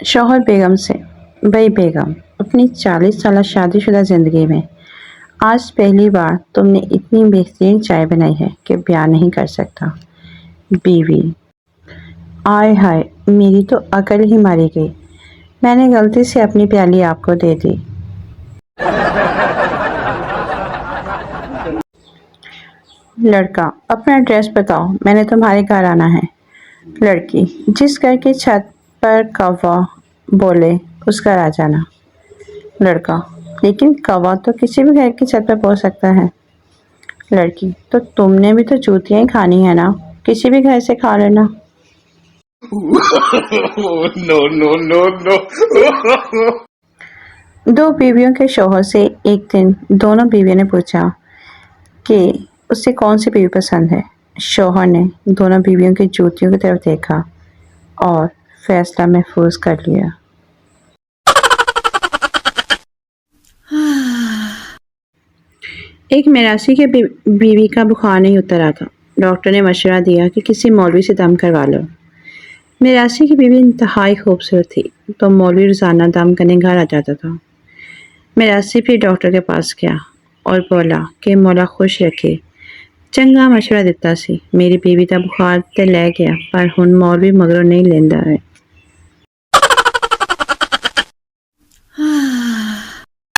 शौहर बेगम से, भाई बेगम, अपनी 40 साल शादीशुदा ज़िंदगी में आज पहली बार तुमने इतनी बेहतरीन चाय बनाई है कि बयान नहीं कर सकता। बीवी, आय हाय, मेरी तो अकल ही मारी गई। मैंने गलती से अपनी प्याली आपको दे दी। लड़का, अपना एड्रेस बताओ, मैंने तुम्हारे घर आना है। लड़की, जिस घर की छत पर कौवा बोले उस घर आ जाना। लड़का, लेकिन कौवा तो किसी भी घर की छत पर बोल सकता है। लड़की, तो तुमने भी तो जूतियां ही खानी है ना, किसी भी घर से खा लेना। No, no, no, no. दो बीवियों के शौहर से एक दिन दोनों बीवियों ने पूछा कि उसे कौन सी बीवी पसंद है। शौहर ने दोनों बीवियों की जूतियों की तरफ देखा और फैसला महफूज कर लिया। एक मिरासी के बीवी का बुखार नहीं उतरा था। डॉक्टर ने मशवरा दिया कि किसी मौलवी से दम करवा लो। मिरासी की बीवी इंतहाई खूबसूरत थी, तो मौलवी रोज़ाना दम करने घर आ जाता था। मिरासी फिर डॉक्टर के पास गया और बोला कि मौला खुश रखे, चंगा मशवरा दिता सी, मेरी बीवी का बुखार तो लै गया, पर हुण मौलवी मगरों नहीं लेंदा है।